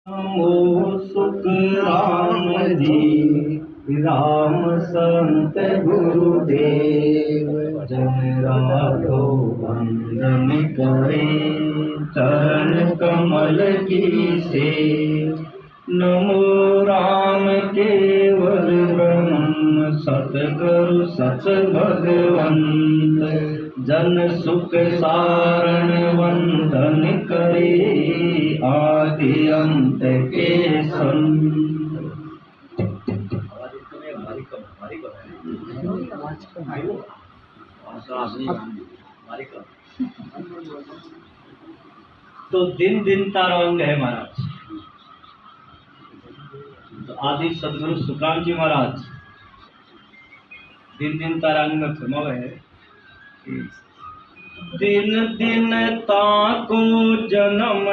नमो सुख राम जी, राम संत गुरुदेव। जन राघो वंदन करे, चरण कमल की सेव। नमो राम केवल ब्रह्म, सतगुरु सत भगवंत। जन सुख सारण वंदन करे, आदि अंत के संत। तो दिन दिन तारंग है महाराज। तो आदि सदगुरु सुखराम जी महाराज दिन दिन तारंग में फरमावे है, दिन दिन ताको जन्म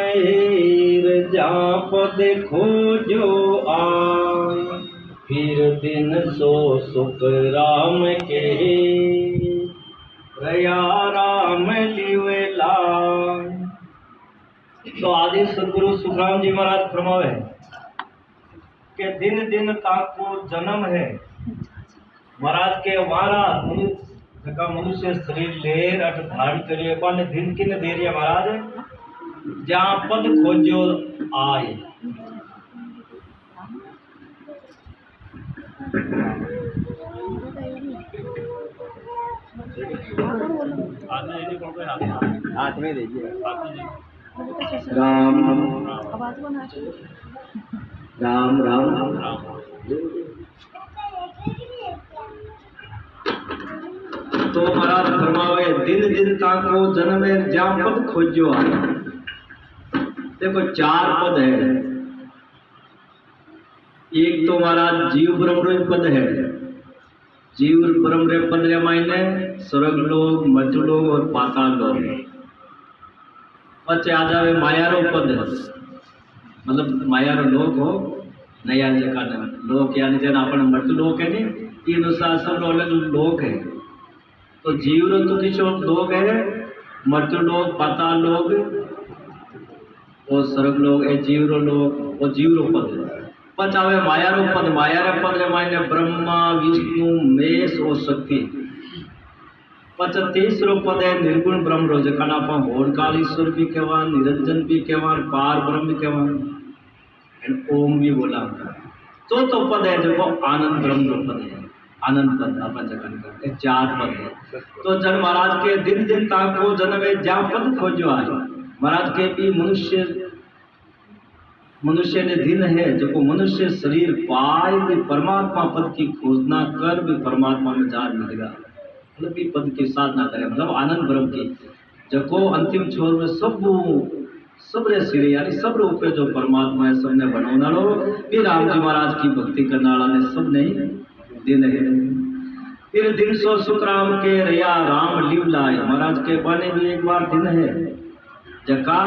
जाप देखो जो आए। फिर दिन सो सुख राम के, रया राम लिवे लाए। तो आदि सदगुरु सुखराम जी महाराज फरमावे कि दिन दिन ताको जन्म है महाराज के वारा का मनुष्य शरीर लेर अट धारण करिए पाने दिन किन देरिया महाराज जहाँ पद खोजो आए। हाथ में दीजिए। राम राम राम राम। तो महाराज फरमावे दिन दिन ताको जन्म है जहाँ पद खोजो आए। देखो चार पद है। एक तो महाराज जीव ब्रह्म पद है। जीव ब्रह्म पद रे मायने स्वर्ग लोग, मृत्यु लोग और पाताल लोग। पचे आ जावे माया रो पद, मतलब माया रो लोक हो नया जगह लोक, यानी जन अपन मृत्यु लोक है नी, ये अनुसार सब अलग लोक है। तो जीव रो तो किशो लोग है, मृत्यु लोग, पाताल लोग और स्वर्ग लोग है। जीव रो लोग और जीव रो पद। पचावे माया रो पद। माया रे पद रे मायने ब्रह्मा, विष्णु, महेश और शक्ति। पच तीसरो पद है निर्गुण ब्रह्म रो, जका ना अपन होड़कालीश्वर भी कहवा, निरंजन भी कहवा, पार ब्रह्म भी कहवा, एंड ओम भी बोला। चौथो पद है जो आनंद ब्रह्म रो पद है। आनंद पद अपन जगन करते चार पद है। तो जन महाराज के दिन दिन ताको जन्म है जहाँ पद खोजो आए। महाराज के भी मनुष्य ने दिन है जो मनुष्य शरीर पाए भी परमात्मा पद की खोजना कर भी परमात्मा में जा मिलेगा, मतलब भी पद की साधना करे, मतलब आनंद ब्रह्म की जको अंतिम छोर में सबरे सिरे यानी सब रूप जो परमात्मा है सबने बनोना लो भी राम जी महाराज की भक्ति करने वाला ने सब नहीं दिन है। फिर दिन सो सुखराम के रया राम लिव लाए। महाराज के बाने भी एक बार दिन है जका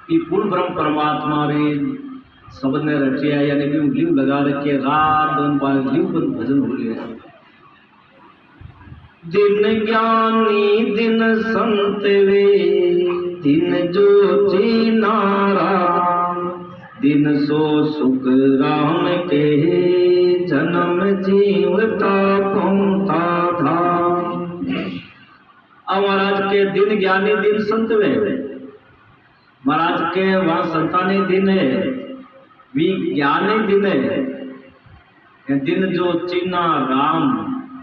कि पूर्ण ब्रह्म परमात्मा रे सबने रचिया यानी भी लिव लगा रखे रात दिन बार लिव भजन हो गया। दिन ज्ञानी दिन संत वे, दिन जो जीना राम। दिन सो सुख राम के, जन्म जीवता पहुंचा धाम। अब महाराज के दिन ज्ञानी दिन संत वे। महाराज के वहाँ संतानी दिन है, विज्ञानी दिन है। दिन जो चिन्ना राम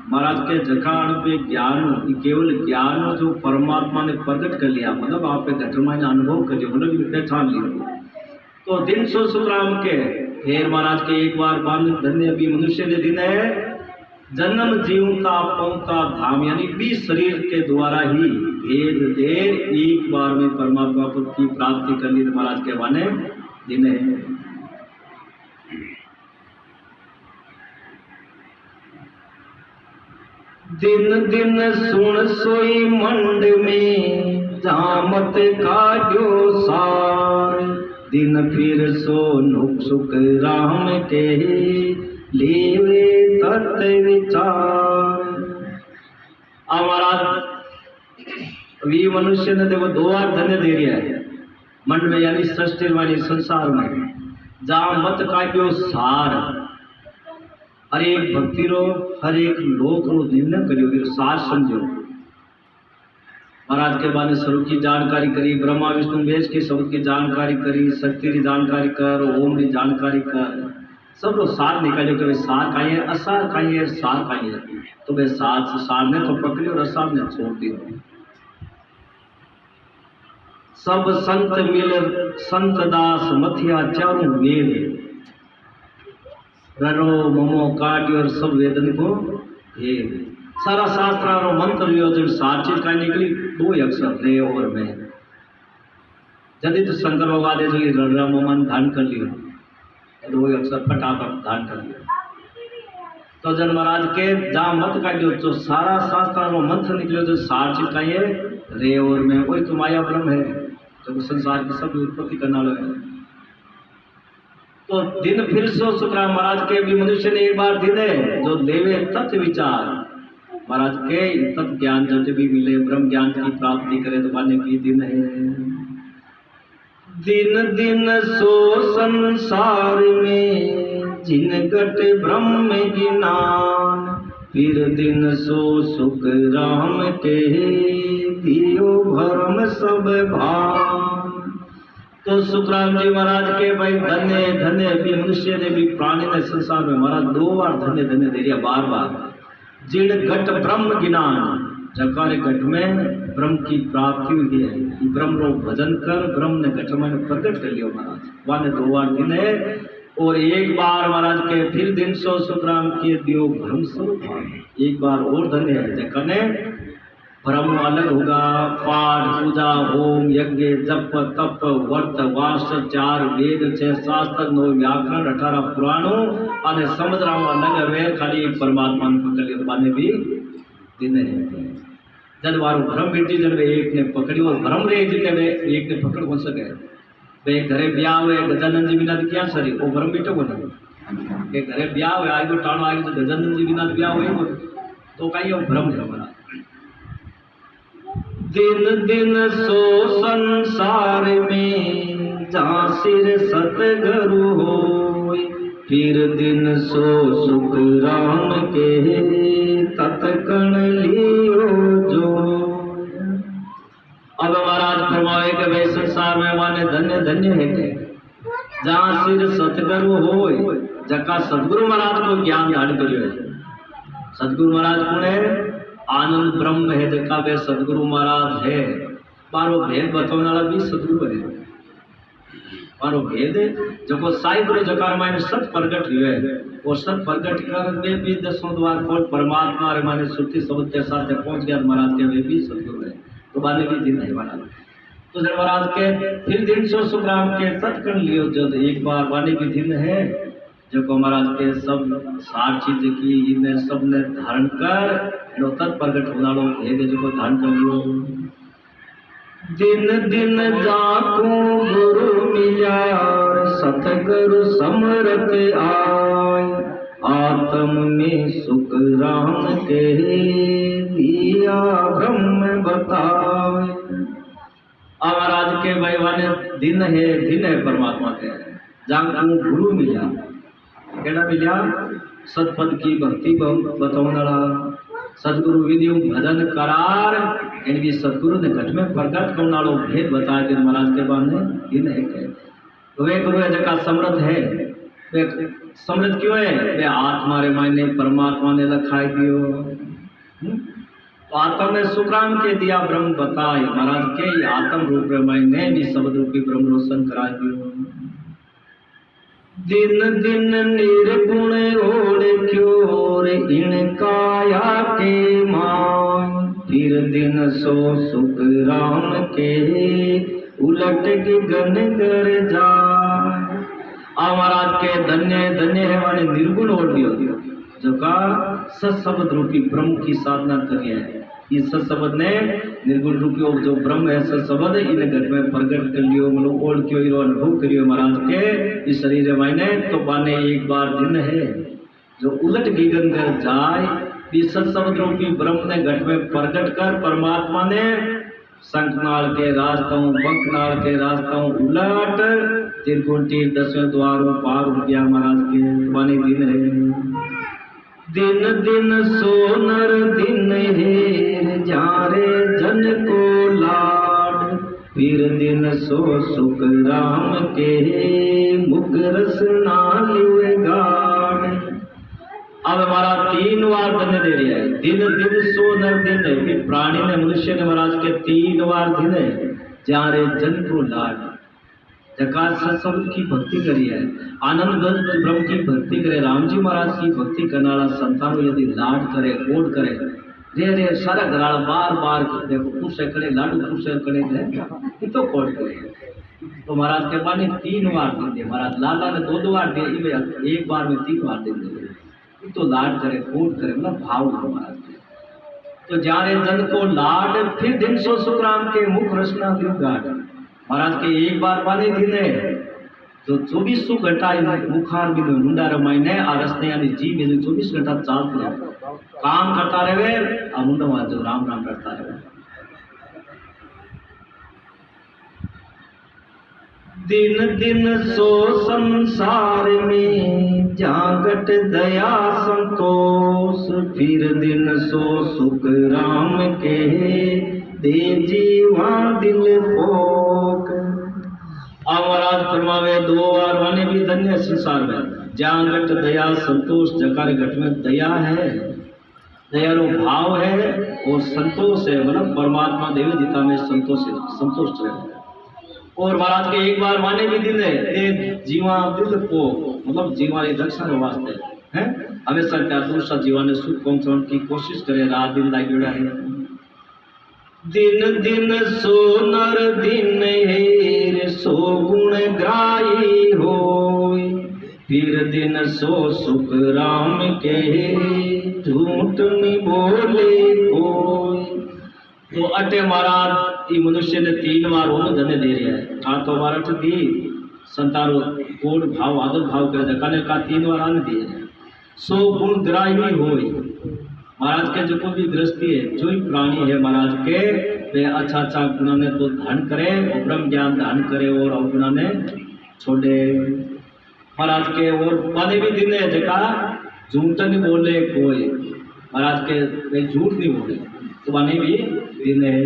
महाराज के जखान पे ज्ञान, केवल ज्ञान जो परमात्मा ने प्रकट कर लिया, मतलब आप घटना ने अनुभव कर लिया, मतलब पहचान लिया। तो दिन सो सुखराम के फिर महाराज के एक बार बाद धन्य भी मनुष्य ने दिन है जन्म जीवता पहुंचा धाम, यानी भी शरीर के द्वारा ही भेद दे एक बार में परमात्मा पद की प्राप्ति करनी महाराज के माने दिन है। दिन दिन सुन सोई मंड में, जामत काजो सार। दिन फिर सो नुक सुख राम के, लेवे तत् विचार। महाराज वी मनुष्य ने देखो दो बार धन्य दे रहा है। मन में यानी सृष्टि वाली संसार में जहाँ मत काट्यो सार हर एक भक्ति रो हर एक लोक रो निर्णय करियो फिर सार समझो। महाराज के बारे स्वरूप की जानकारी करी, ब्रह्मा विष्णु महेश के शब्द की जानकारी करी, शक्ति की जानकारी कर, ओम की जानकारी कर, सब लोग सार निकालो कि भाई सार का है, असार का है, सार का है। तो भाई सार ने तो पकड़ी और असार ने छोड़ दिया। सब संत मिल संत दास मथिया चारों वेद, ररो ममो काट्यो और सब वेदन को भेद। सारा शास्त्र और मंत्र जो सार चीज का निकली दो ही अक्षर रे और मैं। यदि तो शंकर भगवान ने जो रमन धान कर लिया, दो ही अक्षर फटाफट धान कर लिया। तो जन महाराज के जहाँ मत का जो सारा शास्त्र और मंत्र निकले जो सार चीज का ये रे और मैं, वही तो माया ब्रह्म है जो संसार की सब उत्पत्ति करना लगे। तो दिन फिर सो शुक्राम महाराज के भी मनुष्य ने एक बार दिन है जो देवे तत्व विचार महाराज के तत्व ज्ञान जब भी मिले ब्रह्म ज्ञान की प्राप्ति करे तो पाने की दिन है। दिन दिन सो संसार में जिन घट ब्रह्म ज्ञान, फिर दिन सो सुख राम के दियो भरम सब भान। तो सुखराम जी महाराज के भाई धन्य धन्य भी मनुष्य ने भी प्राणी ने संसार में महाराज दो बार धन्य धन्य दे दिया बार बार। जिन घट ब्रह्म ज्ञान जकारे घट में ब्रह्म की प्राप्ति हुई है, ब्रह्म रो भजन कर ब्रह्म ने घट में प्रकट कर लियो महाराज। वाने दो बार दिन है और एक बार महाराज के फिर दिन सो सुखराम के दियो भ्रम स्वरूप। एक बार और धन्य है जकने ब्रह्म अलग होगा, पाठ पूजा होम यज्ञ जप तप वर्त वास चार वेद 6 शास्त्र 9 व्याकरण 18 पुराणों અને સમજરાઓ अलग है खाली परमात्मा ने पकड़ लिया बाने भी दिन है। जब वारो भ्रम बेटी जब एक ने पकड़ी और भ्रम रे जीते वे एक ने पकड़ हो सके वे घरे ब्याह हुए गजानंद जी बिना क्या सरी वो भ्रम बेटो बना के घरे ब्याह हुए आगे टाणो आगे तो गजानंद जी बिना ब्याह हुए तो कहीं वो भ्रम है हमारा। दिन दिन सो संसार में जहाँ सिर सतगुरु होय, फिर दिन सो सुख राम के तत्कण लियो जो। अब महाराज फरमाए कि वे संसार में माने धन्य धन्य है के जहाँ सिर सतगुरु होय, जका सतगुरु महाराज को ज्ञान दान करियो है। सतगुरु महाराज कौन है? आनंद ब्रह्म है जका वे सदगुरु महाराज है। मारो भेद बताने वाला भी सदगुरु है। मारो भेद जो साहिब रो जकार माने सत प्रगट हुए और सत प्रगट कर वे भी 10 द्वार खोल परमात्मा रे माने सुरती शब्द के साथ पहुंच गया महाराज के वे भी सदगुरु है। तो बाने भी दिन है महाराज। तो जब महाराज के फिर दिन सो सुखराम के तत्कण लियो जब एक बार बाने भी दिन है जो को महाराज के सब सार चीज की इन्हें सब ने धारण कर लो तत् प्रगट होना लो भेद जो को धारण कर लियो। दिन दिन जाको गुरु मिला सतगुरु समरत आय, आत्म में सुख राम के दिया ब्रह्म बताए। महाराज के भगवान दिन है परमात्मा के जाको गुरु मिला केड़ा मिला सतपद की भक्ति बताऊंगा सदगुरु विधि भजन करार इनकी सदगुरु ने घट में प्रकट करना लो भेद बताया कि महाराज के बाद दिन है के तो वे गुरु है जका समृद्ध है। वे समृद्ध क्यों है? वे आत्मा रे मायने परमात्मा ने लखाई दियो। तो आत्मा में सुखराम के दिया ब्रह्म बताए महाराज के आत्म रूप रे मायने भी शब्द रूपी ब्रह्म रोशन करा दियो। दिन दिन निर्गुण ओढ़ क्योर इन काया के मान, फिर दिन सो सुख राम के उलट गगन कर जाए। महाराज के धन्य धन्य है माने निर्गुण ओढ़ दियो जो का सत्शब्द रूपी ब्रह्म की साधना करी है। इस सत्शब्द ने निर्गुण रूपी जो ब्रह्म है सत्शब्द इन घट में प्रकट कर लियो मतलब ओढ़ क्यों अनुभव करियो महाराज के इस शरीर मायने। तो बाने एक बार दिन है जो उलट गगन कर जाए इस सत्शब्द रूपी ब्रह्म ने घट में प्रकट कर परमात्मा ने शंखनाल के रास्तों बंकनाल के रास्तों उलट त्रिकुटी 10वें द्वारों पार हो गया महाराज के बने दिन है। दिन दिन सोनर दिन हेर जारे जन को लाड फिर दिन सो सुख राम के मुगरस नालिए गाड़। अब हमारा 3 बार दिन दे रहा है। दिन दिन सोनर दिन है कि प्राणी ने मनुष्य ने महाराज के 3 बार दिन है जारे जन को लाड जकात सत्संग की भक्ति करी है आनंद ब्रह्म की भक्ति करे राम जी महाराज की भक्ति करने वाला संतानों यदि लाड करे कोड करे रे रे सारा घराड़ा बार बार देखो पूछे करे लाडू पूछे करे थे तो कोड करे। तो महाराज के पानी 3 बार दिन दे महाराज लाला ने 2 बार दिए 1 बार में 3 बार दिन दे तो लाड करे कोड करे मतलब भाव हो महाराज के। तो जारे जन को लाड फिर दिन सो सुखराम के मुख रचना दिन गाड़ महाराज के 1 बार पानी दिने तो 24 घंटा मुखार भी मुंडा रमाइने आ रस्ते यानी जी में 24 घंटा चालते रहे काम करता रहे आ मुंडा वहां जो राम राम करता रहे। दिन दिन सो संसार में जागट दया संतोष फिर दिन सो सुख राम के दे जीवा दिल पोक। महाराज फरमावे 2 बार वाने भी धन्य संसार में जागट दया संतोष जकार घट में दया है दयालु भाव है और संतोष है मतलब परमात्मा देवी जीता में संतुष्ट है। और महाराज के 1 बार माने भी दिन है जीवा दिल को मतलब जीवा रक्षा वास्ते है हमेशा क्या दूसरा जीवा ने सुख पहुंचाने की कोशिश करे रात दिन लागेड़ा है। दिन दिन सोनर दिन हेर सो गुण ग्राही होय फिर दिन सो सुख राम के झूठ नि बोले कोई। तो अटे महाराज ये मनुष्य ने 3 बार वो धने दे रहा है आ तो बार अट दी संतारो कोड भाव आदर भाव कर कने का 3 बार आने दिए सो गुण ग्राही होय। महाराज के जो भी गृहस्थी है जो ही प्राणी है महाराज के वे अच्छा अच्छा गुणा ने तो धारण करे और ब्रह्म ज्ञान धारण करे और अवगुणा ने छोड़े महाराज के। और पाने भी दिन है जका झूठ नहीं बोले कोई महाराज के वे झूठ नहीं बोले तो पाने भी दिन है।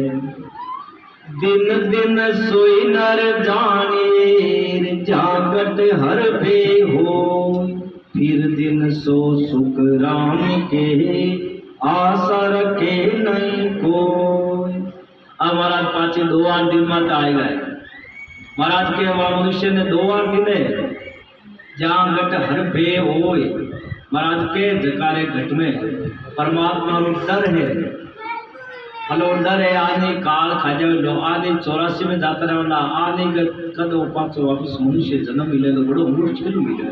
दिन दिन सोई नर जाने जागट हर बे हो फिर दिन सो सुख राम के आशा रखे नहीं कोई। अब महाराज पाचे 2 बार दिन मत आए गए महाराज के मनुष्य ने 2 बार दिन जहाँ घट हर बे हो महाराज के जकारे घट में परमात्मा रो डर है हलो डर है आने काल खा जाए लो आने 84 में जाता रहे वाला आने कद वापस मनुष्य जन्म मिले तो बड़ो मुश्किल मिले।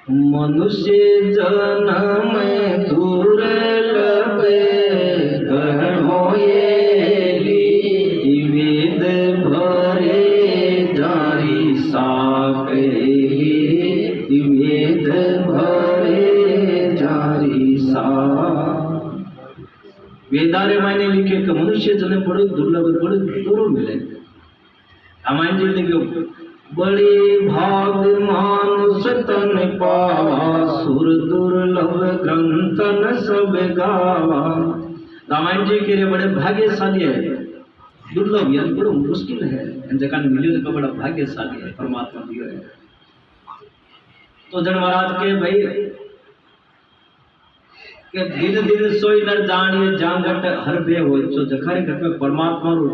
मनुष्य जन्म दूर लगे ग्रहण होएली वेद भरे जारी साकेली वेद भरे जारी सा। वेदारे मायने लिखे कि मनुष्य जन्म बड़े दुर्लभ बड़े दूर मिले रामायण जी लिखे बड़े भाग मानुष तन पावा सुर दुर्लभ ग्रंथन सब गावा। रामायण जी के लिए बड़े भाग्यशाली है दुर्लभ यानी बड़ो मुश्किल है जगह मिले तो बड़ा भाग्यशाली है परमात्मा दिया है। तो जन महाराज के भाई के दिन दिन सोई नर जानिए जांगट हर बे हो जो जखारे घट में परमात्मा रो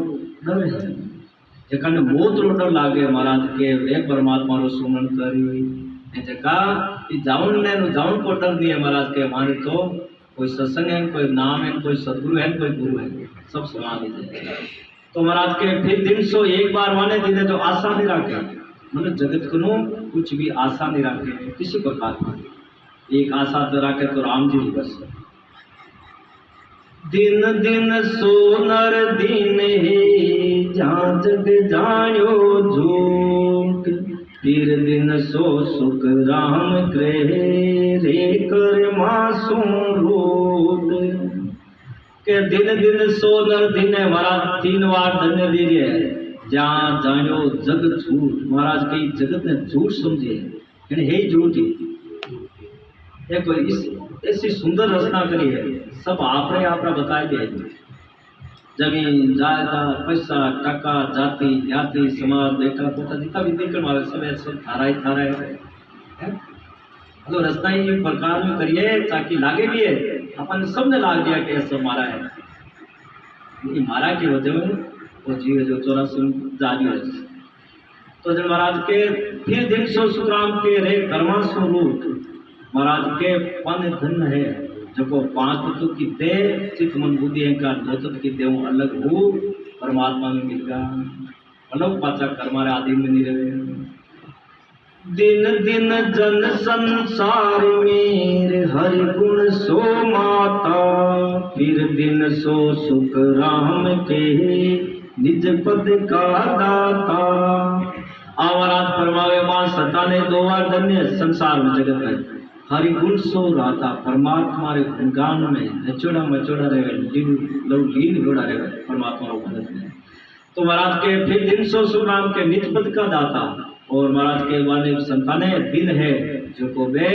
डर है जखन बहुत रो डर लागे महाराज के वे परमात्मा रो सुमन करी जका जाउन ने जाउन को डर नहीं है महाराज के हमारे तो कोई सत्संग है कोई नाम है कोई सदगुरु है कोई गुरु है सब समान है। तो महाराज के फिर दिन सो 1 बार वाने दिन जो आशा नहीं रखे मतलब जगत को कुछ भी आशा नहीं रखे किसी प्रकार की एक आशा तो रखे तो राम जी ही बस। दिन दिन सोनर दिन है जहाँ जग जानो झूठ फिर दिन सो सुख राम ग्रह रे कर मासूम रूप। के दिन दिन सो नर दिन है महाराज 3 बार धन्य दीजिए जहाँ जानो जग झूठ महाराज कई जगत ने झूठ समझे यानी है ही झूठ ही देखो इस ऐसी सुंदर रचना करी है सब आपने आपने बताए दिए जमीन जायदाद पैसा टका जाति जाति समाज बेटा पोता जितना भी देखकर मारे सब थारा ही थारा है तो रचना ही प्रकार में करिए ताकि लागे भी है अपन सबने लाग दिया कि सब मारा है ये मारा की वजह में वो जीव जो 84 जारी है तो जब महाराज के फिर दिन सो सुग्राम के रे कर्मा स्वरूप महाराज के पन धन है जो को 5 तत्व की दे चित्त मन बुद्धि अहंकार 2 तत्व की देव अलग हो परमात्मा में मिल गया अलग पाचा कर्मा आदि में नहीं रहे दिन दिन जन संसार में हरि गुण सो माता फिर दिन सो सुख राम के निज पद का दाता आवारात परमावे मां सता ने 2 बार धन्य संसार में जगत में हरि गुण सो रहा था परमात्मा रे गुणगान में नचोड़ा मचोड़ा रहे लीन घोड़ा रहे परमात्मा को भगत में तो महाराज के फिर दिन सो सुनाम के निज पद का दाता और महाराज के वाले संताने दिन है जो को वे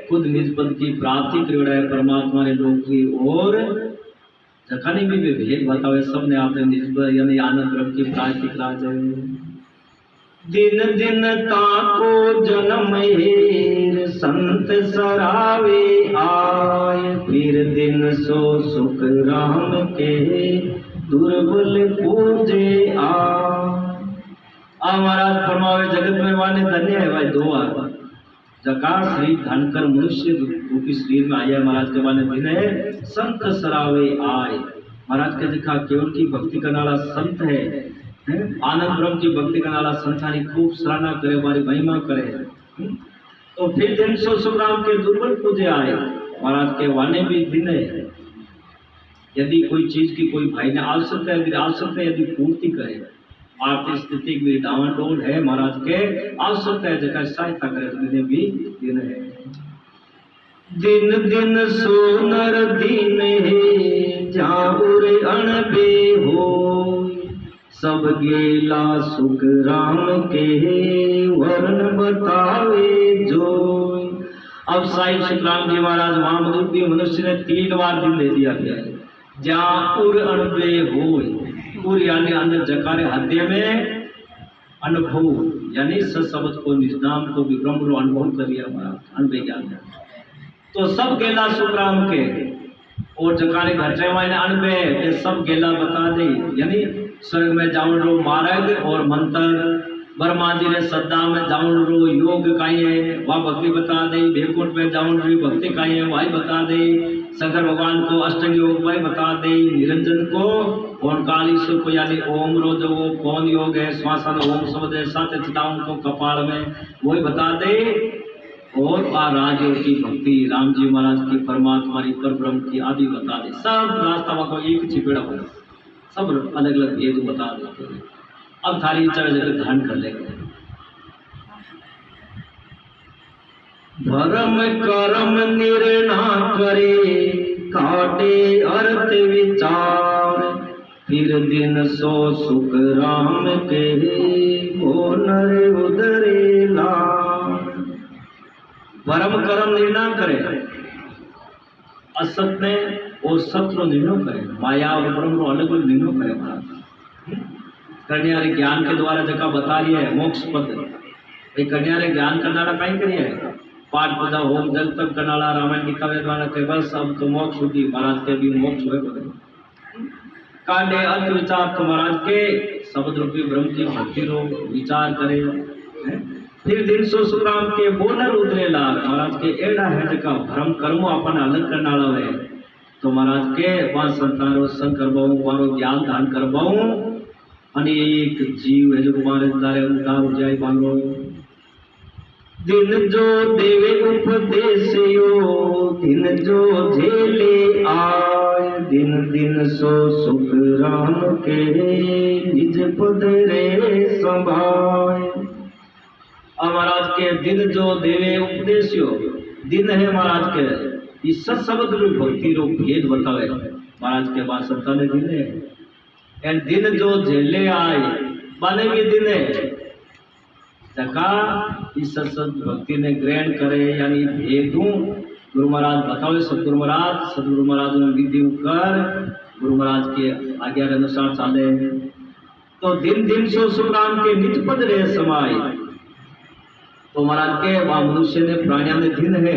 खुद निज पद की प्राप्ति करोड़ा है परमात्मा ने लोग की और जखानी भी वे भेद बतावे सबने आपने निज यानी आनंद ब्रह्म की प्राप्ति करा जाए दिन दिन ताको जन्म हेर संत सरावे आय फिर दिन सो सुख राम के दुर्बल पूजे महाराज फरमावे जगत में वाने धन्य है भाई 2 बार जका शरीर धान कर मनुष्य रूपी शरीर में आया महाराज के वाने दिन है संत सरावे आय महाराज के जखा केवल की भक्ति करने वाला संत है आनंद ब्रह्म की भक्ति करने वाला संसारी खूब सराहना करे हमारी महिमा करे तो फिर दिन सो सुग्राम के दुर्बल पूजे आए महाराज के वाने भी दिन है यदि कोई चीज की कोई भाई ने आवश्यकता यदि पूर्ति करे आर्थिक स्थिति भी डावाडोल है महाराज के आवश्यकता है जगह सहायता करे तो भी दिन है दिन दिन सोनर दिन है जाऊर अणबे हो सब गेला सुख राम के वर्ण बतावे जो अब साहिब सुखराम जी महाराज महामधुपी मनुष्य ने 3 बार दिन दे दिया गया है जहाँ उर अणबे हो उर यानी अंदर जकारे हृदय में अनुभव यानी सत्शब्द को निष्नाम को भी ब्रह्म अनुभव कर लिया महाराज अणबे ज्ञान तो सब गेला सुखराम के और जकारे घटे वाले अणबे के सब गेला बता दे यानी स्वर्ग में जाऊन रो मार्ग और मंत्र ब्रह्मा जी ने श्रद्धा में जाऊन रो योग काई है वह भक्ति बता दे बेकुंठ में जाऊन रो भक्ति काई है वही बता दे शंकर भगवान को अष्टंग योग वही बता दे निरंजन को ओंकार ईश्वर को यानी ओम रो जो वो कौन योग है श्वासन ओम शब्द है सात चिताओं को कपाल में वही बता दे और राजयोग की भक्ति राम जी महाराज की परमात्मा पर ब्रह्म की आदि बता दे सब रास्ता को एक छिपेड़ा हो सब अलग अलग भेद बता देते हैं अब थारी चढ़ जगह ध्यान कर लेंगे धर्म कर्म निर्णा करे काटे अर्थ विचार फिर दिन सो सुख राम के हो नर उदरे लार धर्म कर्म निर्णय करे असत ने और सत्य निर्णय करे माया और ब्रह्म अलग अलग निर्णय करे महाराज करने वाले ज्ञान के द्वारा जगह बता रही है मोक्ष पद करने वाले ज्ञान करना कहीं करिए पाठ पूजा होम जल तक करना रामायण गीता में द्वारा के बस अब तो मोक्ष होगी महाराज के भी मोक्ष हुए कांडे अर्थ विचार तो महाराज के शब्द रूपी ब्रह्म की भक्ति रो विचार करे फिर दिन सो सुराम के बोनर उतरे लाल महाराज के एड़ा है जगह भ्रम कर्मो अपन अलग करना है तो महाराज के वहाँ संतानो संग करवाऊँ मारो ज्ञान दान करवाऊँ अनेक जीव है जो हमारे द्वारे उद्धार हो जाए मांगो दिन जो देवे उपदेश दिन जो झेले आय दिन दिन सो सुख राम के निज पद रे संभाय महाराज के दिन जो देवे उपदेश दिन है महाराज के इस शब्द में भक्ति रो भेद बतावे महाराज के बाद संतान दिने एंड दिन जो झेले आए बाने भी दिने जका इस सत्संग भक्ति ने ग्रहण करे यानी भेदू गुरु महाराज बताओ सदगुरु महाराज ने विधि कर गुरु महाराज के आज्ञा के अनुसार चाले तो दिन दिन सो सुराम के निज पद रहे समाये तो महाराज के वह मनुष्य ने प्राणिया ने दिन है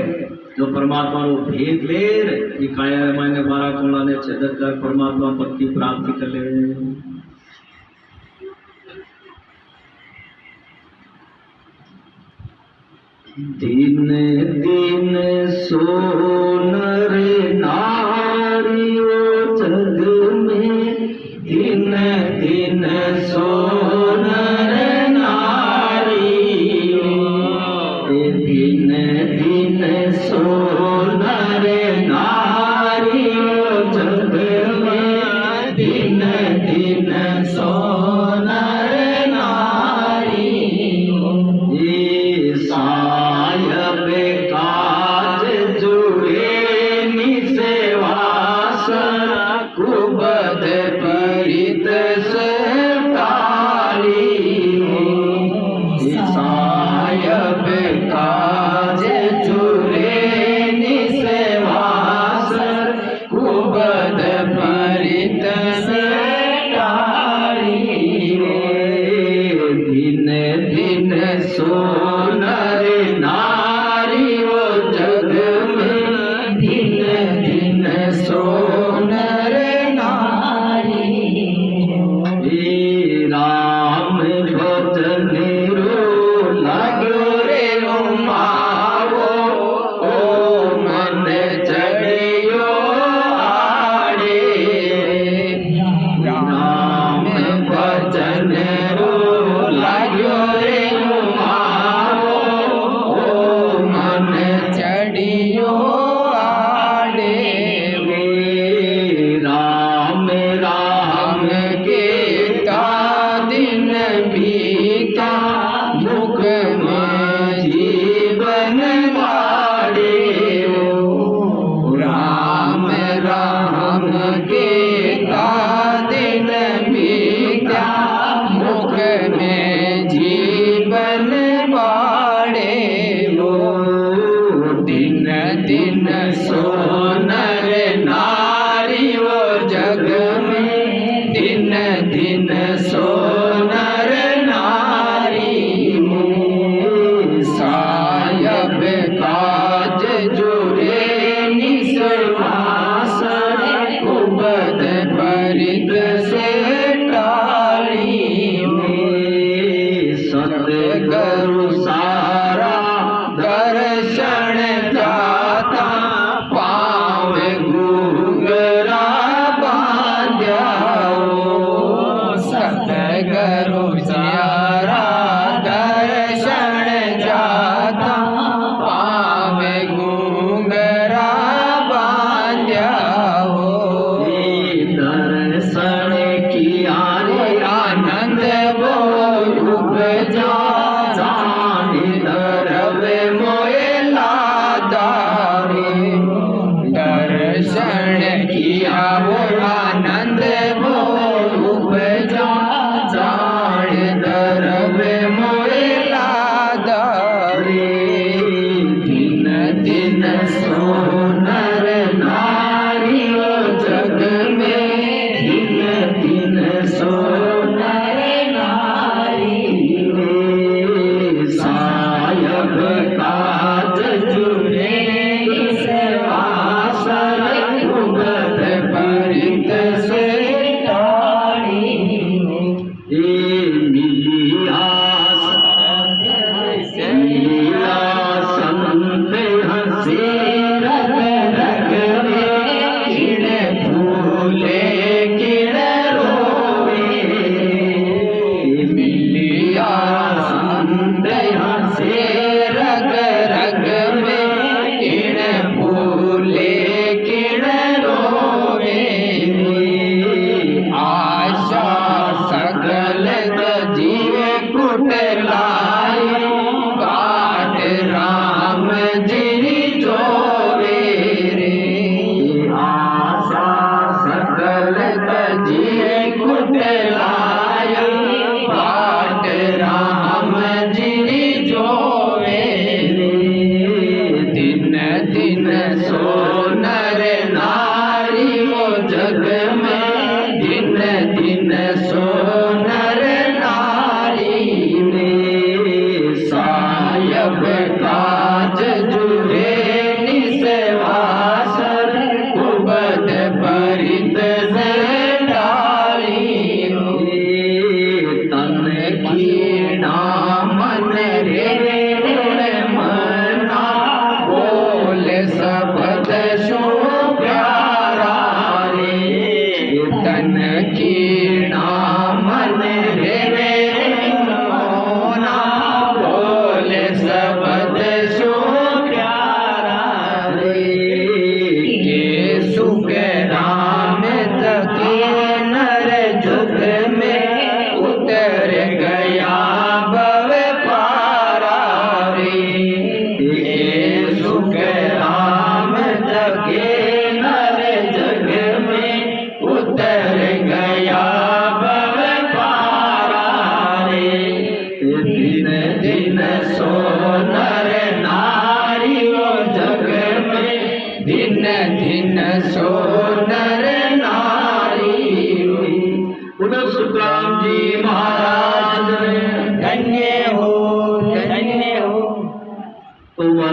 जो परमात्मा को भेद लेर ये काया मायने 12 कोला ने छेदक कर परमात्मा पद की प्राप्ति कर ले दिन दिन सो नर नारियो जग में दिन दिन सो नर नारियो दिन दिन सो नर नारियो जग में दिन दिन सो नर नारियो ये सायब काज जुड़े निसेवास कुबद पीड़ित से सायब काज जुड़े निसेवास कुबद पीड़ित से दिन दिन सो नर नारी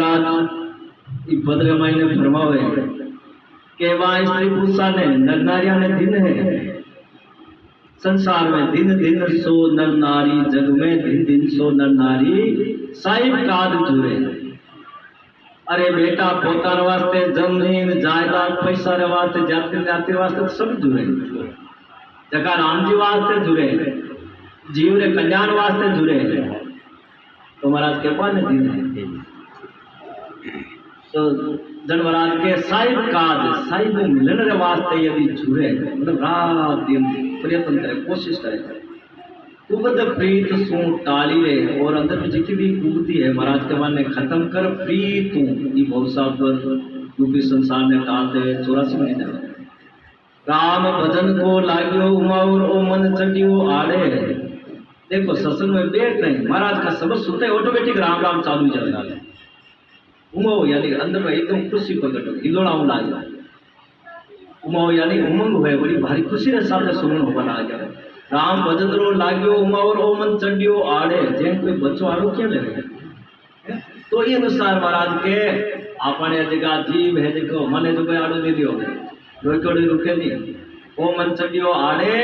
महाराज इस भद्र महीने फरमावे के वहाँ स्त्री पुरुषा ने नर नारिया ने दिन है संसार में दिन दिन सो नर नारी जग में दिन दिन सो नर नारी साहिब काद जुड़े। अरे बेटा पोतार वास्ते जमीन जायदाद पैसा रे वास्ते जाति जाति वास्ते सब जुड़े जका राम जी वास्ते जुड़े जीव रे कल्याण वास्ते जुड़े तो महाराज के पास दिन है तो जन महाराज के साहिब काज साहिब मिलन रे वास्ते यदि जुड़े मतलब रात दिन प्रयत्न करे कोशिश करे कुबद प्रीत सू टाली रे और अंदर में जितनी भी कुबती है महाराज के मन ने खत्म कर प्रीत ये भौसा पर क्योंकि संसार ने टाल दे 84 महीने राम भजन को लागियो उमाउर ओ मन चढ़ियो आड़े। देखो सत्संग में बैठ नहीं महाराज का सबक सुनते ऑटोमेटिक राम राम चालू चलेगा उमाओ यानी अंदर में एकदम खुशी प्रकट हो हिलोड़ा लागे उमाओ यानी उमंग हुए बड़ी भारी खुशी रे साथ सुमन हो बना गया राम भजन रो लागियो उमावर ओ मन चढ़ियो आड़े जेन कोई बच्चो आड़ो क्या लगे तो ये अनुसार महाराज के आपने जगह जीव है देखो मने जो कोई आड़ो दे दियो रोकोड़ी रुके नहीं ओ मन चढ़ियो आड़े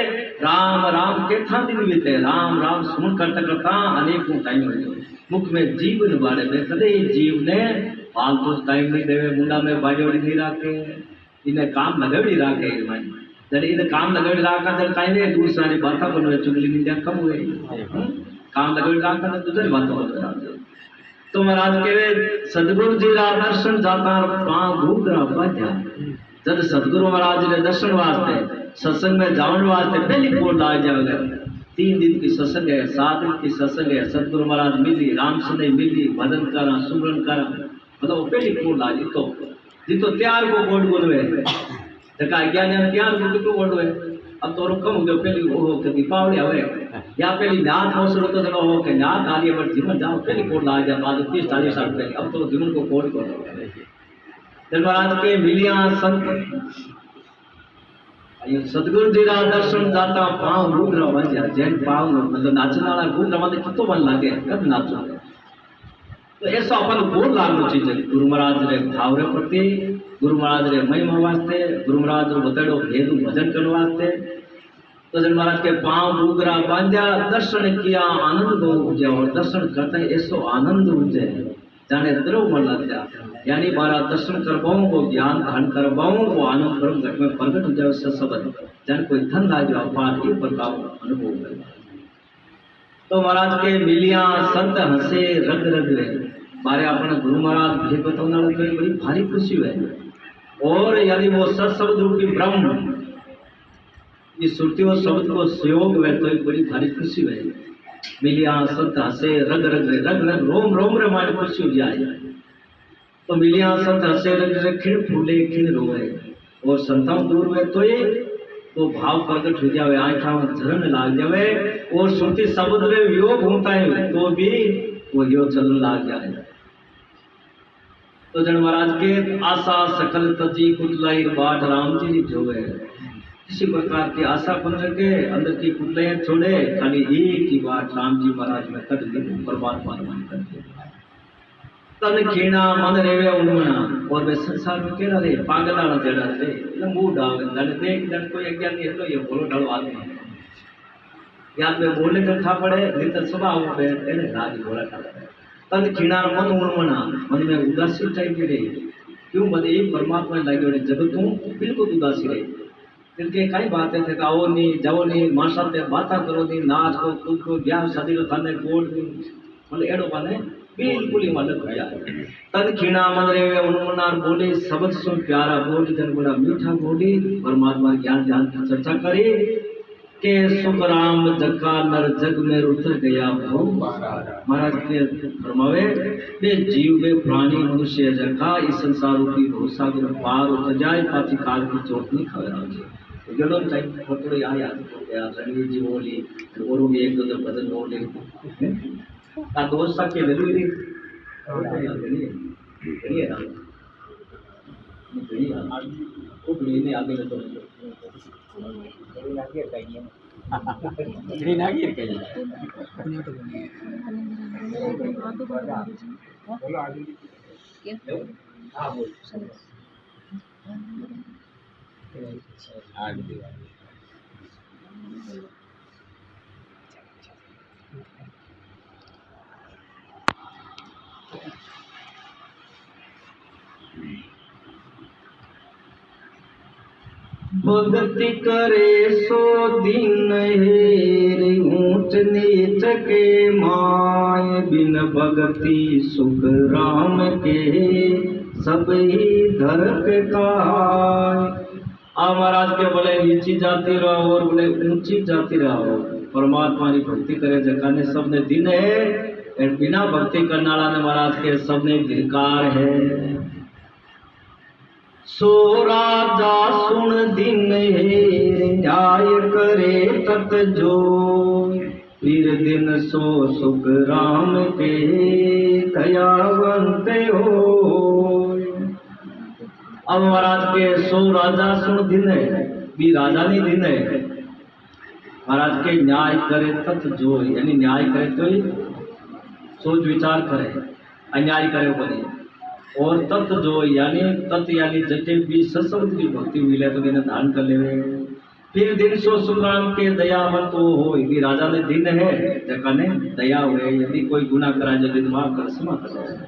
राम राम के था दिन बीते राम राम सुन करता करता अनेकों टाइम हो गयो मुख में जीव न बाड़े में कदे जीव ने फालतू टाइम नहीं देवे मुंडा में बाजोड़ी नहीं राखे इन्हें काम लगेड़ी राखे जब इन्हें काम लगेड़ी राखा जब कहीं दूर सारी बातें बनो चुगली निंदा कम हुए काम लगेड़ी राखा तो दूसरी बातें बनो तो महाराज के सदगुरु जी रा दर्शन जाता पांव घूम रहा बाजा जब सदगुरु महाराज ने दर्शन वास्ते सत्संग में जाने वास्ते पहली कोट आ जाएगा 3 दिन की सत्संग है 7 दिन की सत्संग है सदगुरु महाराज मिली राम सुने मिली भजन करा सुमरन करा मतलब पहली कोट आ जी तो त्यार को कोट बोलवे जका ज्ञान त्यार को कितो बोलवे अब तो रुकम हो गयो पहली वो के दीपावली आवे या पहली नाथ होसरो तो चलो हो के नाथ आलिए पर जीवन जाओ पहली कोट आ जा बाद 30 40 साल पहले अब तो जीवन को कोट को महाराज के मिलिया संत सदगुरु जी रा दर्शन जाता पाँव घूमरा बन जैन पाँव मतलब नाचने वाला घूमरा मतलब कितो मन लागे कब नाचो तो ऐसा अपन बोल लागू चीज है गुरु महाराज रे भाव रे प्रति गुरु महाराज रे महिमा वास्ते गुरु महाराज रो बतेड़ो भेद भजन करने वास्ते तो जन महाराज के पाँव घूमरा बांधा दर्शन किया आनंद हो जाए और दर्शन करते ऐसो आनंद हो जाए जाने द्रव मन लग जा यानी मारा दर्शन करवाऊं वो ज्ञान धारण करवाऊं वो आनंद परम घट में प्रकट हो जाए उससे सबद जन कोई धन ला जो अपार ये प्रकार अनुभव करे तो महाराज के मिलिया संत हंसे रग रग रे मारे अपने गुरु महाराज भी बताने वाले बड़ी भारी खुशी हुई और यदि वो सत्शब्द रूपी ब्रह्म इस श्रुति और शब्द को सहयोग हुए तो बड़ी भारी खुशी हुई मिलिया संत हंसे रग रग रे रग रग रोम रोम रे मारे खुशी हो जाए तो मिलिया संत हंसे रग रग खिड़ फूले खिड़ रोए और संताओं दूर हुए तो ये तो भाव प्रकट हो जावे आँखा में झरन लाग जावे और श्रुति शब्द रे योग होता है तो भी वो योग चलने लाग जाए तो जन महाराज के आशा सकल तजी कुटलाई बाट राम जी जोवे किसी प्रकार की आशा बन के अंदर की कुटले छोड़े खाली एक ही बात राम जी महाराज में कर दे परमात्मा मन करके तन खीणा मन रेवे उन्मना और वे संसार में केड़ा रे पागलाना जेड़ा रे लंबू डाल जन देख जन कोई अज्ञानी है तो ये बोलो ढलो आदमी याद में बोलने का था पड़े नहीं तो स्वभाव पे तेरे राज बोला था तन खीणा मन उन्मना मन में उदासी चाहिए रे क्यों बदे परमात्मा लगे रे जगत हूं बिल्कुल उदासी रे इनके कई बातें थे आओ नहीं जाओ नहीं माशा पे बातें करो नहीं नाच को कूद को ब्याह शादी को थाने कोड मतलब एड़ो बने बिल्कुल ही मदद हो जाए तद खीणा मन रे उन्मनार बोले सबक सो प्यारा बोली जन बड़ा मीठा बोली परमात्मा ज्ञान ज्ञान की चर्चा करी के सुख राम जका नर जग में उतर गया भव महाराज के फरमावे बे जीव में प्राणी मनुष्य जका इस संसार रूपी भवसागर पार उतर जाए पाची काल की चोट नहीं खावे जड़ों चाहिए थोड़े यहाँ याद हो गया रणवीर जी बोली और भी एक दो भजन बोले का दोस्त के जरूरी नहीं आगे तो हाँ बोल आग दीवार भक्ति करे सो दिन हेरे ऊंच नीच के माय बिन भक्ति सुख राम के सब ही धरक काय। आप महाराज के बोले नीची जाती रहो और बोले ऊंची जाती रहो, परमात्मा की भक्ति करे जकाने सबने दिन है और बिना भक्ति करने वाला ने महाराज के सबने धिकार है। सो राजा सुन दिन हेर न्याय करे तत जो फिर दिन सो सुख राम के दयावंत हो। अब महाराज के सो राजा सुन दिन है भी राजा नहीं दिन है महाराज के न्याय करे तत जो यानी न्याय करे तो ही सोच विचार करे, अन्याय करे बोले और तत् जो यानी तत् यानी जटे भी सशब्द की भक्ति मिले तो इन्हें धारण कर ले। फिर दिन सो सुखराम के दयावंत हो यदि राजा ने दिन है जकाने दया हुए यदि कोई गुना करा जो दिन माफ कर क्षमा कर।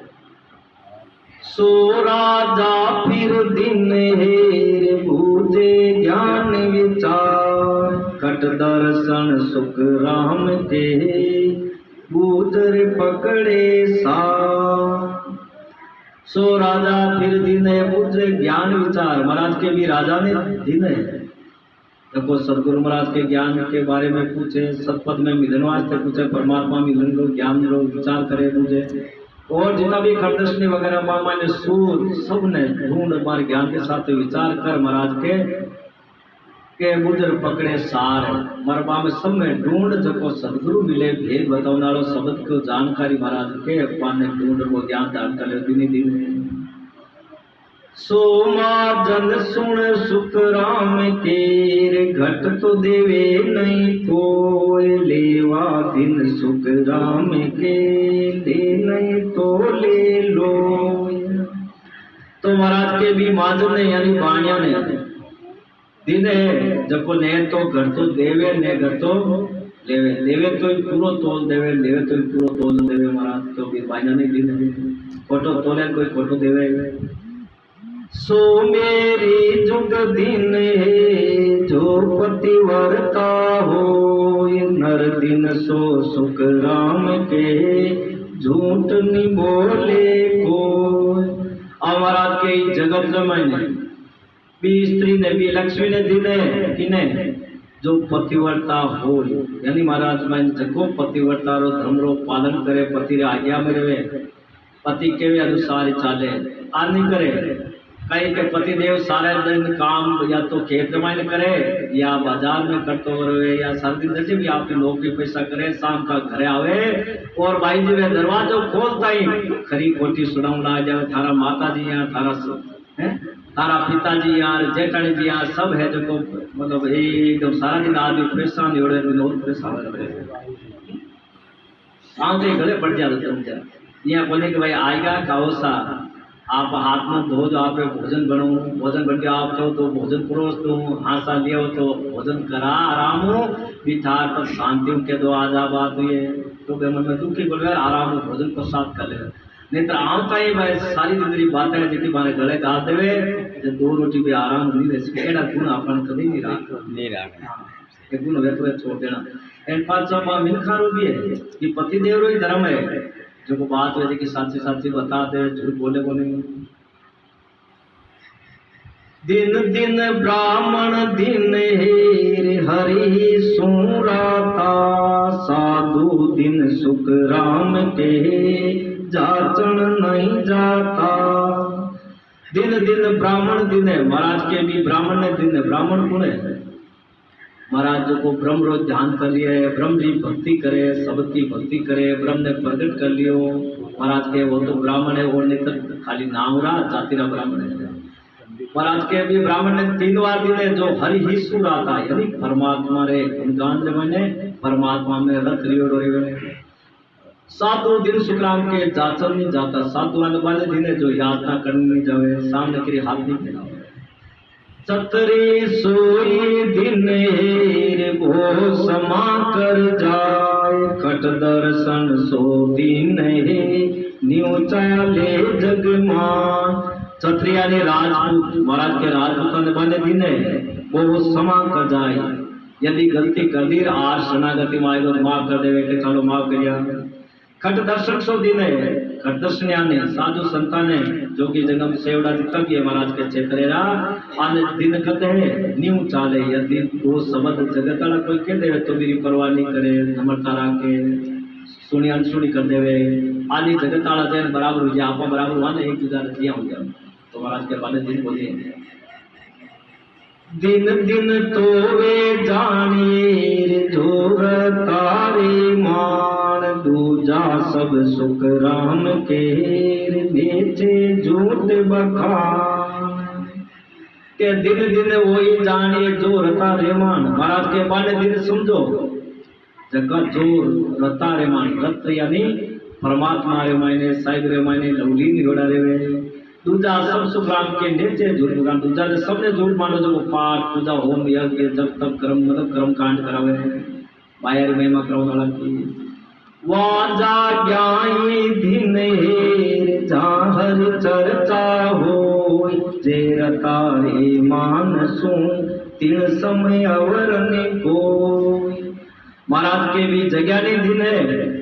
सो राजा फिर दिन हेर बूझे ज्ञान विचार कट दर्शन सुख राम के बूझर पकड़े सा। सो राजा फिर दिन है बुझे ज्ञान विचार महाराज के भी राजा ने दिन है देखो सदगुरु महाराज के ज्ञान के बारे में पूछे, सतपद में मिलन वास्ते पूछे, परमात्मा मिलन लो ज्ञान लो विचार करे पूछे और जितना भी खरदर्शनी वगैरह मामा ने सूर सब ने ढूंढ हमारे ज्ञान के साथ विचार कर महाराज के बुजर पकड़े सार मरबा में सब में ढूंढ जको सदगुरु मिले भेद बताओ नालो शब्द को जानकारी महाराज के अपन ने ढूंढ वो ज्ञान दान कर दिन दिन। सोमा जन सुन सुख राम केर घट तो देवे नहीं कोई लेवा दिन सुख राम के ले नहीं तो ले लो। तो महाराज के भी माजन ने यानी बाणिया ने दिन है जब ने तो घर तो देवे ने घर तो लेवे लेवे तो ही पूरो तोल देवे लेवे तो ही पूरो तोल देवे महाराज तो भी बाणिया ने दिन है फोटो तोले कोई फोटो देवे। सो मेरी जुग दिन है जो पतिवर्ता हो नर दिन सो सुख राम के झूठ नहीं बोले को। महाराज के जगत जमाने भी स्त्री ने भी लक्ष्मी ने दिन है किने जो पतिवर्ता हो यानी महाराज मैं जगो पतिवर्ता रो धर्म रो पालन करे पति रे आज्ञा में रहे पति के अनुसार चाले आ नहीं करे कई के पति देव सारे दिन काम या तो खेत में करे या बाजार में करते रहे या सर्दी जैसे भी आपकी नौकरी पैसा करे शाम का घरे आवे और भाई जी वे दरवाजो खोलता ही खरी खोटी सुनाऊ ला जाए थारा माता जी यहाँ थारा तारा पिताजी यार जेठानी जी यार सब है जो मतलब एकदम सारा दिन आदमी परेशान हो रहे परेशान शांति गले पड़ जाते यहाँ बोले कि भाई आएगा खाओ सा आप हाथ में धो जो आप भोजन बनो भोजन बन के आप चाहो तो भोजन परोस दो हाँ सा लियो तो भोजन करा आराम हो बिठार पर शांति के दो आजा बात हुई है तो मन में दुखी बोल आराम हो भोजन को साथ कर ले नहीं तो आवता ही भाई सारी जिंदगी बातें हैं जी मारे गले गा देवे जो दो रोटी भी आराम नहीं रह सके एड़ा गुण अपन कभी नहीं रहा एक गुण वे तो छोड़ देना एंड पांचवा मां मिलखारो भी है कि पति देव रो ही धर्म है जो को बात है कि साची साची बता दे झूठ बोले बोले दिन दिन ब्राह्मण दिन हेर हरि सुराता साधु दिन सुख राम के जाचन नहीं जाता। दिन दिन ब्राह्मण दिन है महाराज के भी ब्राह्मण ने दिन है ब्राह्मण कौन है महाराज जो को ब्रह्म रो ध्यान कर लिया है ब्रह्म जी भक्ति करे शब्द की भक्ति करे ब्रह्म ने प्रकट कर लियो महाराज के वो तो ब्राह्मण है वो नहीं तो खाली नाम रहा जाति रहा ब्राह्मण है। महाराज के भी ब्राह्मण ने 3 बार दिन है जो हरि ही सुन रहा था यानी परमात्मा रे गुणगान जमाने परमात्मा में रथ लियो डोरे सातों दिन सुखराम के जाचर नहीं जाता, सातों आने वाले दिन है जो यातना करनी जावे, सामने के हाथ नहीं फैलावे। सतरे सोई दिन हेर वो समा कर जाए, खट दर्शन सो दिन हे न्यू चाले जगमान। क्षत्रिय ने राजपूत महाराज के राजपूत ने बने दिन है वो समा कर जाए। यदि गलती कर दी आज शरणागति माए तो माफ कर देवे के चलो माफ करिया। खट दर्शक सो दिन है, खट दर्शन यानी साधु संताने जो कि जन्म सेवड़ा तक ये महाराज के क्षेत्रेरा आने दिन कहते हैं न्यू चाले। यदि वो शब्द जगत वाला कोई कह देवे तो मेरी परवाह नहीं करे, नम्रता राखे, सुनी अनसुनी कर देवे आदि जगत वाला जैन बराबर हो जाए, आप बराबर हुआ ना एक दूसरा रतिया हो जाए। तो महाराज के वाले दिन बोले दिन दिन तो वे जानिए जोर तारे मान, दूजा सब सुख राम के बेचे झूठ बखान। के दिन दिन वही जानिए जो रता रे मान। महाराज के बाने दिन समझो जगह जोर रता रे मान, रत यानी परमात्मा रे मायने साहिब रे मायने लवली निगोड़ा रे वे। दूजा सब सुख राम के नीचे झूठ बखान। दूजा ने सबने झूठ मानो जो पाठ पूजा होम यज्ञ जब तब कर्म मतलब कर्म कांड करावे बाहर महिमा करावे वाला की वाजा ज्ञाई दिन हे जाहर चर्चा हो, जे रतारे मानसू तिन समय अवरने को। महाराज के भी जगह नहीं दिन है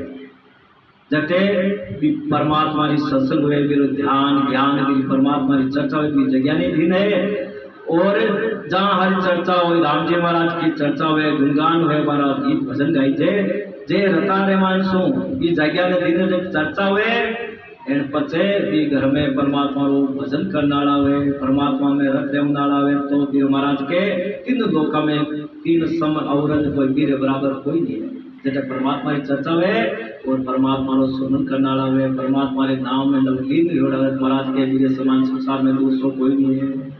जटे परमात्मा की सत्संग हुए भी ध्यान ज्ञान भी परमात्मा की चर्चा हुई भी जगह नहीं दिन है। और जहाँ हर चर्चा हो राम जी महाराज की चर्चा हुए गुणगान हुए महाराज गीत भजन गाई जे रता रे मानसू ये जगह ने दिन जब चर्चा हुए एन पचे भी घर में परमात्मा रो भजन करने वाला हुए परमात्मा में रत रहने वाला हुए तो फिर महाराज के तीन लोक में तीन सम औरत कोई वीर बराबर कोई नहीं है। जब परमात्मा की चर्चा हुए और परमात्मा रो सुमन करने वाला हुए परमात्मा के नाम में लवलीन होड़ा महाराज के वीर समान संसार में दूसरों कोई नहीं है।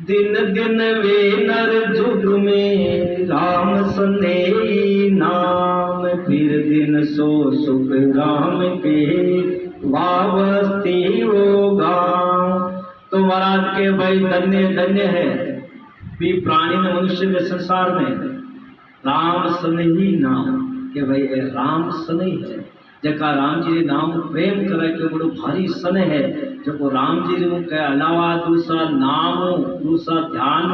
दिन दिन वे नर जुग में राम सनेही नाम, फिर दिन सो सुख राम के वावस्ती वो गाँव। तो महाराज के भाई धन्य धन्य है भी प्राणी ने मनुष्य के संसार में राम सनेही नाम के भाई राम सनेही है जका राम जी नाम प्रेम करे के बड़ो भारी सने है। जब राम जी के अलावा दूसरा नाम दूसरा ध्यान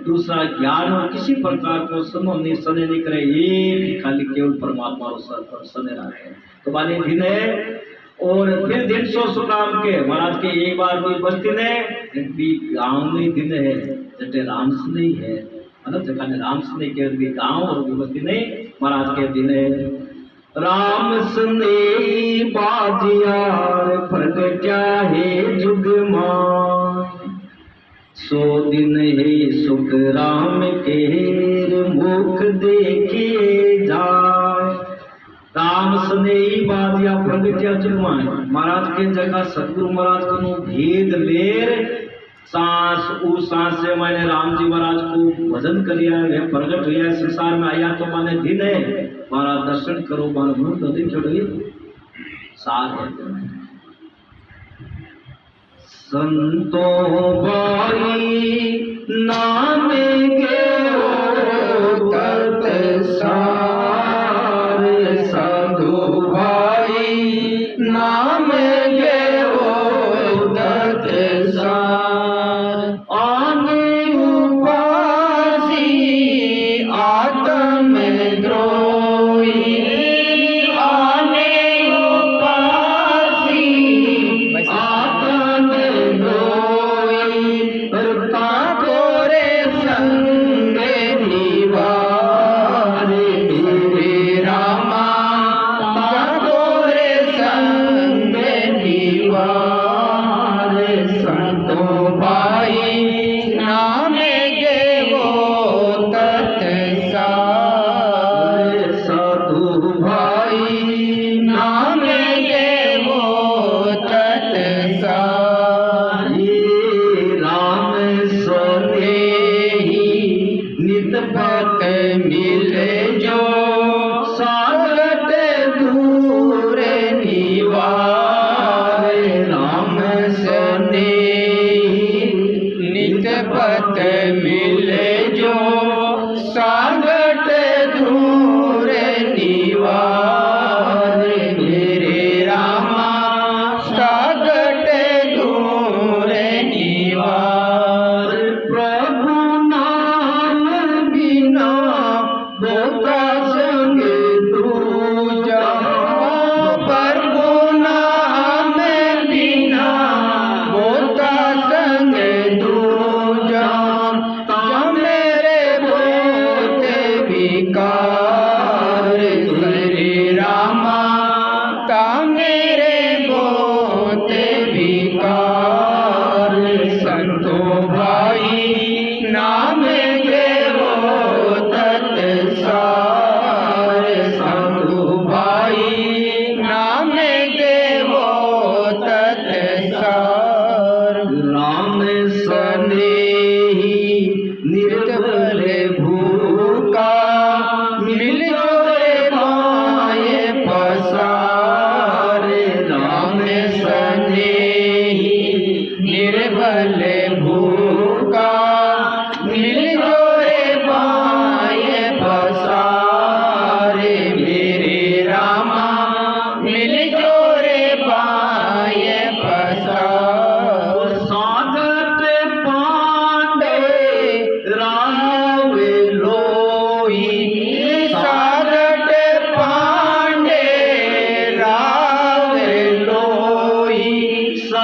दूसरा ज्ञान किसी प्रकार को सनो नहीं सने नहीं करे एक खाली केवल परमात्मा पर सने रहे तो बाली दिन है। और फिर दिन सो सुनाम के महाराज के एक बार भी बस्ती ने भी गाँव में दिन है जटे राम से नहीं है मतलब जगह ने राम से नहीं के गाँव और बस्ती नहीं महाराज के दिन है। राम सने बाजियार प्रगट्या है जुग मान, सो दिन है सुख राम के मुख देखे जाए। राम सने बाजिया प्रगट्या जुग मान महाराज के जगह सतगुरु महाराज को भेद लेर सांस उस सांस से मैंने राम जी महाराज को भजन कर लिया है प्रकट हुआ संसार में आया तो मैंने दिन है मारा दर्शन करो मारा मन तो नहीं छोड़िए साथ है। संतों बाई नाम के सार साधु भाई नाम के गोरे संग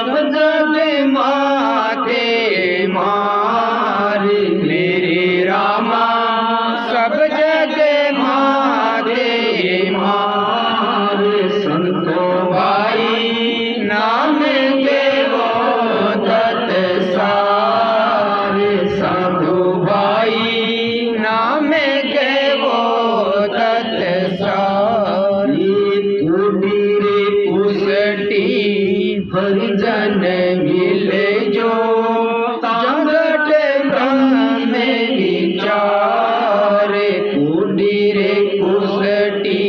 सब जग माते मारे मेरे रामा सब जग माते मारे संतो भाई नाम देवो तत सारे साधु भाई नाम देवो तत सारे कुटीरे कुसटी भजन मिले जो जगत ब्रह्म विचारे कुटीरे कुसटी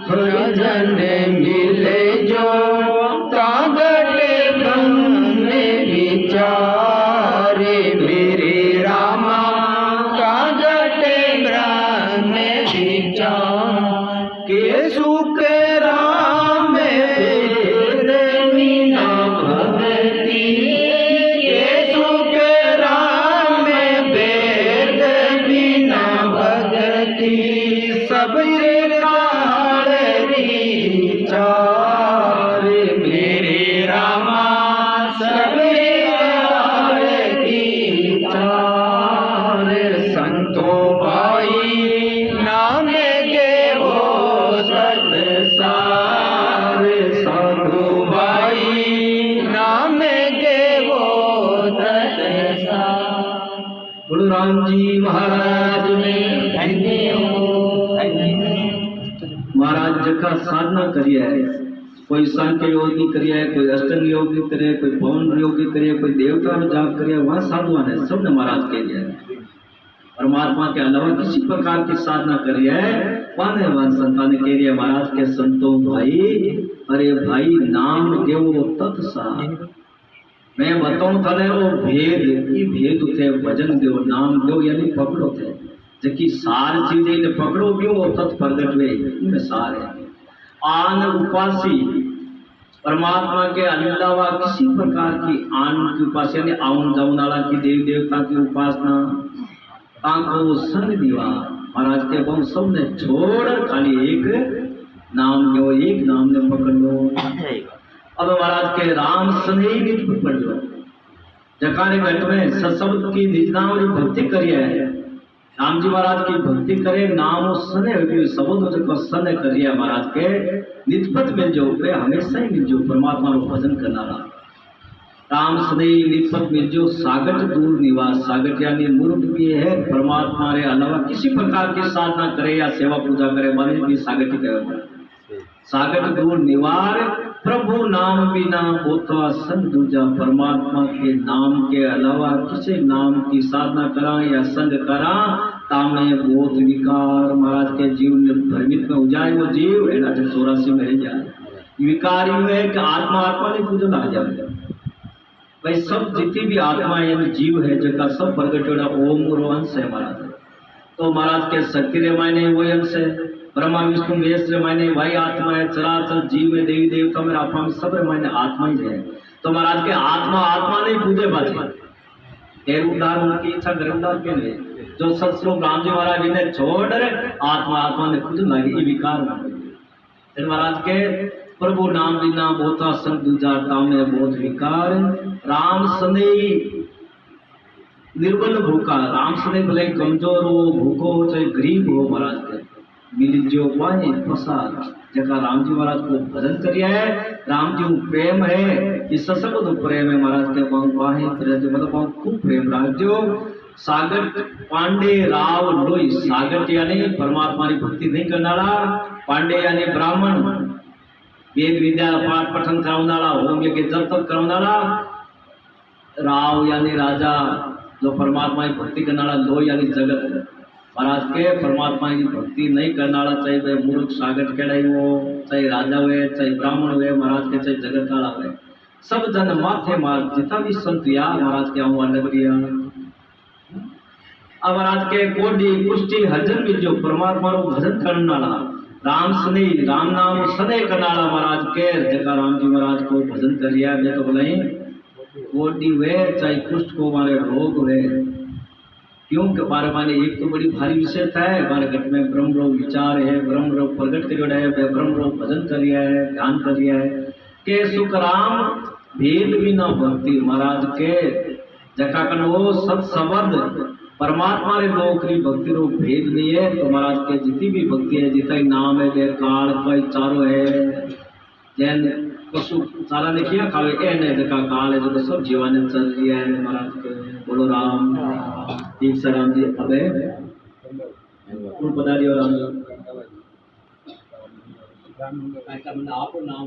भजन मिले जो जगत ब्रह्म विचारे मेरे रामा जगत ब्रह्म विचार के सुख राम वेद मीना भगति के सुख राम वेद मीना भगति सब काल विचार मेरे रामा सब काल विचार संतो भाई नाम देवो सत सार साधु भाई नाम देवो सत सार। गुरु राम जी महाराज में धन्य हो महाराज का साधना करिए है कोई सांख्य योगी करिए कोई अष्टंग योगी करे कोई पवन योगी करे कोई देवता में जाप करिए वहाँ साधुवान है सबने महाराज के लिए परमात्मा के अलावा किसी प्रकार की साधना करिए वहाँ संतान के लिए महाराज के संतों भाई अरे भाई नाम देवो तत्सा मैं बताऊं थाने वो भेद ई भेद थे भजन देव नाम देव यानी पकड़ो थे जबकि सार चीजें ने पकड़ो क्यों वो तत् प्रगट वे इनमें सार है आन उपासी परमात्मा के अलावा किसी प्रकार की आन की उपासना यानी आउन जाउन वाला की देवी देवता की उपासना ताको संग दीवा महाराज के बहु सबने छोड़ खाली एक नाम लो एक नाम ने पकड़ लो अब महाराज के राम स्नेही निज पकड़ लो जकाने घट में सत्संग की निजनावरी भक्ति करिए राम जी महाराज की भक्ति करे नाम सने सबों को सने करिए महाराज के निष्पत मिल जो हमेशा ही मिल जो परमात्मा को भजन करना राम सने निष्पत मिल जो सागट दूर निवास सागट यानी मूर्ख भी है परमात्मा रे अलावा किसी प्रकार की साधना करे या सेवा पूजा करे माने भी सागट ही कहे सागट दूर निवार प्रभु नाम बिना होता संग दूजा परमात्मा के नाम के अलावा किसी नाम की साधना करा या संग करा तामे बोध विकार महाराज के जीव में भ्रमित में हो जाए वो जीव एना 84 में रह जाए विकार है कि आत्मा आत्मा ने पूजन आ जाए भाई सब जितनी भी आत्मा यानी जीव है जगह सब प्रगट ओम और अंश है महाराज तो महाराज के शक्ति रे मायने वही अंश है ब्रह्मा विष्णु महेश रे मायने वही आत्मा है चराचर जीव में देवी देवता में आत्मा में सब रे मायने आत्मा ही है तो महाराज के आत्मा आत्मा नहीं पूजे बाजे उदार उनकी इच्छा गर्मदार के लिए जो सत्श्लोक राम जी महाराज इन्हें छोड़ आत्मा आत्मा ने खुद लगी ये विकार फिर महाराज के प्रभु नाम बिना बोता संग दूजा में बहुत विकार राम सने निर्बल भूखा राम सने भले कमजोर हो भूखो हो चाहे गरीब हो महाराज के मिली जो पाए प्रसाद जगह राम जी महाराज को भजन करिए है राम जी प्रेम है इस सब प्रेम है महाराज के मतलब बहुत खूब प्रेम राजो सागट पांडे राव लोई सागट यानी परमात्मा की भक्ति नहीं करना पांडे यानी ब्राह्मण वेद विद्या पाठ पठन करावनारा होम यज्ञ जप तप करावनारा राव यानी राजा जो परमात्मा की भक्ति करना लो यानी जगत महाराज के परमात्मा की भक्ति नहीं करना चाहे वे मूर्ख सागट केड़ाई हो चाहे राजा हुए चाहे ब्राह्मण हुए महाराज के चाहे जगत वाला हुए सब जन माथे मार जितना भी संत या महाराज के आऊँ नगरिया अब महाराज के कोडी कुष्टी हजन में जो परमात्मा को भजन करना राम सने राम नाम सने करना महाराज के जगह राम जी महाराज को भजन करिया मैं तो बोले कोडी हुए चाहे कुष्ठ को हमारे रोग हुए क्यों कि हमारे माने एक तो बड़ी भारी विशेषता है हमारे घट में ब्रह्म रोग विचार है ब्रह्म रोग प्रकट कर है ब्रह्म रोग भजन कर लिया है ध्यान कर लिया है के सुख राम भेद भी ना भक्ति महाराज के जका कन वो सत्संबंध परमात्मा रे लोक री भक्ति रो भेद नहीं है। तो महाराज के जितनी भी भक्ति है जितना नाम है वे काल का चारो है जैन पशु सारा ने किया खावे ए ने जका काल है जो सब जीवन चल रही है महाराज के बोलो राम ठीक से राम जी अबे कौन पधारी और राम जी आप नाम